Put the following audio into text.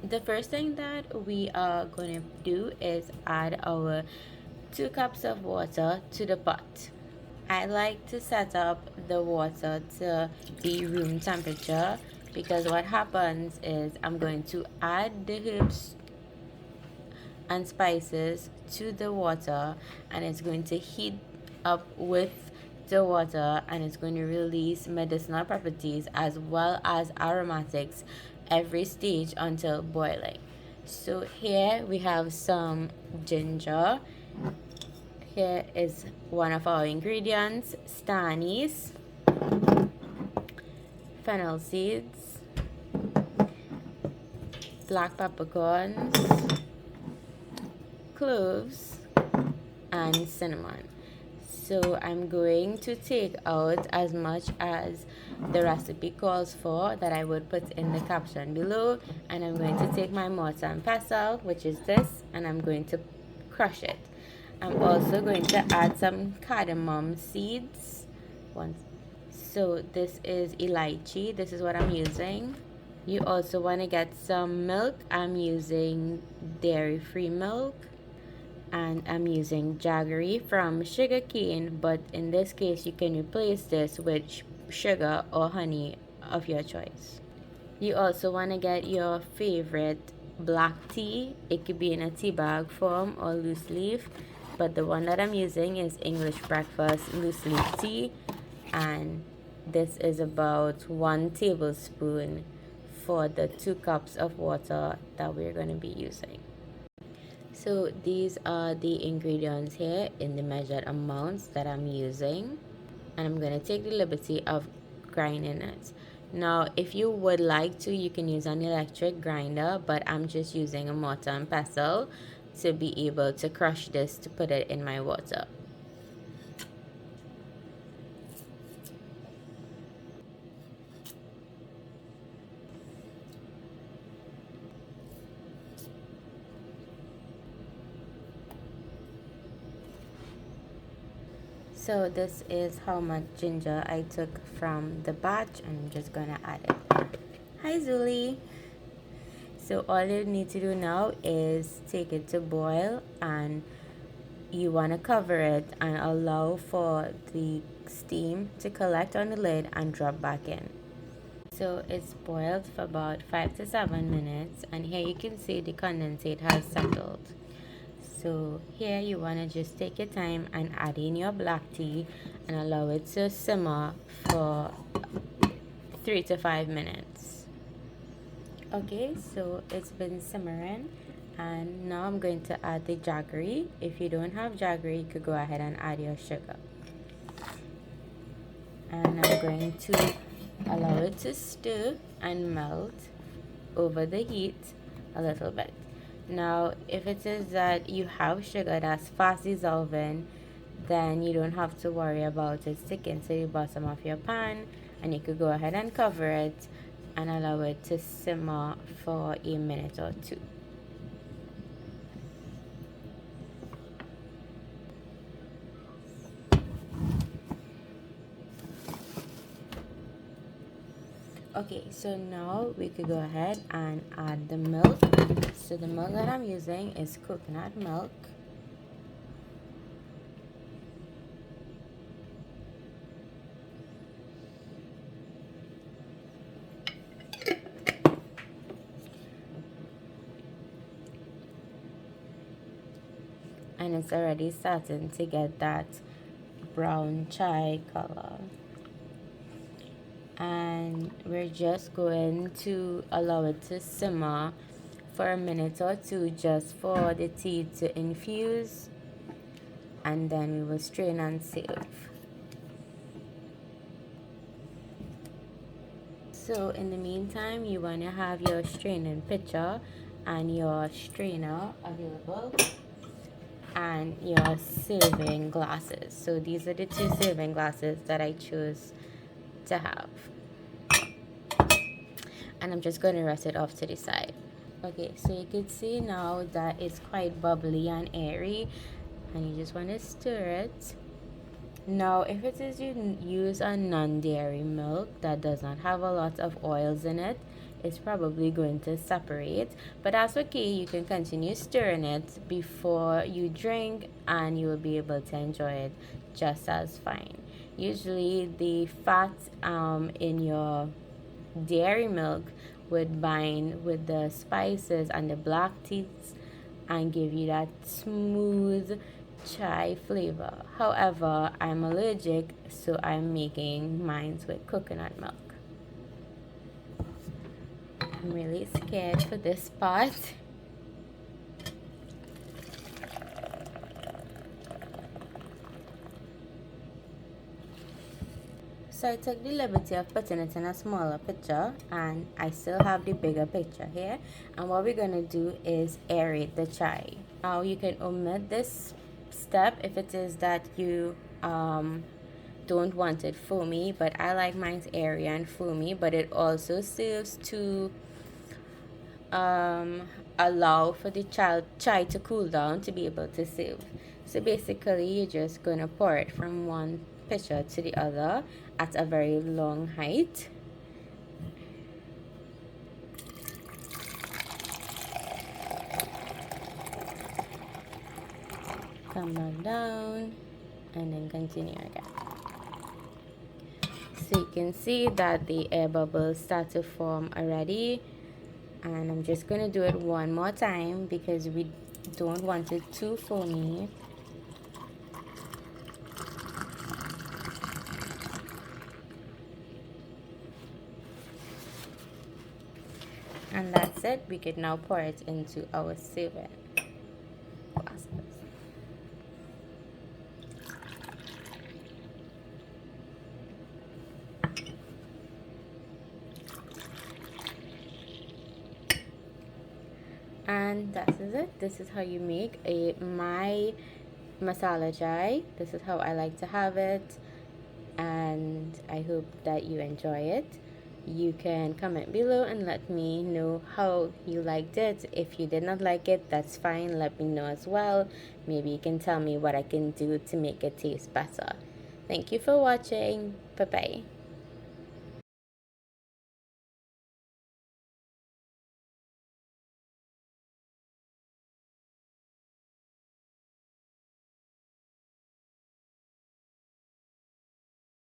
The first thing that we are going to do is add our 2 cups of water to the pot. I like to set up the water to be room temperature because what happens is I'm going to add the herbs and spices to the water, and it's going to heat up with the water, and it's going to release medicinal properties as well as aromatics every stage until boiling. So here we have some ginger. Here is one of our ingredients: anise, fennel seeds, black peppercorns, cloves, and cinnamon. So I'm going to take out as much as the recipe calls for that I would put in the caption below, and I'm going to take my mortar and pestle, which is this, and I'm going to crush it. I'm also going to add some cardamom seeds. So this is elaichi. This is what I'm using. You also want to get some milk. I'm using dairy-free milk, and I'm using jaggery from sugarcane, but in this case you can replace this with sugar or honey of your choice. You also want to get your favorite black tea. It could be in a tea bag form or loose leaf, but the one that I'm using is English breakfast loose leaf tea, and this is about 1 tablespoon for the 2 cups of water that we're going to be using. So these are the ingredients here in the measured amounts that I'm using, and I'm going to take the liberty of grinding it. Now if you would like to, you can use an electric grinder, but I'm just using a mortar and pestle to be able to crush this to put it in my water. So this is how much ginger I took from the batch, and I'm just gonna add it. Hi Zuli. So all you need to do now is take it to boil, and you want to cover it and allow for the steam to collect on the lid and drop back in. So it's boiled for about 5 to 7 minutes, and here you can see the condensate has settled. So here you want to just take your time and add in your black tea and allow it to simmer for 3 to 5 minutes. Okay, so it's been simmering, and now I'm going to add the jaggery. If you don't have jaggery, you could go ahead and add your sugar. And I'm going to allow it to stir and melt over the heat a little bit. Now if it is that you have sugar that's fast dissolving, then you don't have to worry about it sticking to the bottom of your pan, and you could go ahead and cover it and allow it to simmer for a minute or two. Okay, so now we could go ahead and add the milk. So the milk that I'm using is coconut milk. And it's already starting to get that brown chai color. And we're just going to allow it to simmer for a minute or two just for the tea to infuse, and then we will strain and serve. So in the meantime, you want to have your straining pitcher and your strainer available, and your serving glasses. So these are the 2 serving glasses that I chose to have, and I'm just going to rest it off to the side. Okay, so you can see now that it's quite bubbly and airy, and you just want to stir it. Now if it is you use a non-dairy milk that does not have a lot of oils in it, it's probably going to separate, but that's okay. You can continue stirring it before you drink and you will be able to enjoy it just as fine. Usually the fat in your dairy milk would bind with the spices and the black teas and give you that smooth chai flavor. However, I'm allergic, so I'm making mine with coconut milk. I'm really scared for this part. So I took the liberty of putting it in a smaller picture, and I still have the bigger picture here. And what we're going to do is aerate the chai. Now you can omit this step if it is that you don't want it foamy, but I like mine's airy and foamy, but it also serves to allow for the chai to cool down to be able to serve. So basically you're just going to pour it from one pitcher to the other at a very long height. Come back down and then continue again. So you can see that the air bubbles start to form already, and I'm just going to do it one more time because we don't want it too foamy. And that's it. We could now pour it into our serving glasses. And that is it. This is how you make my masala chai. This is how I like to have it, and I hope that you enjoy it. You can comment below and let me know how you liked it. If you did not like it, that's fine. Let me know as well. Maybe you can tell me what I can do to make it taste better. Thank you for watching. Bye bye.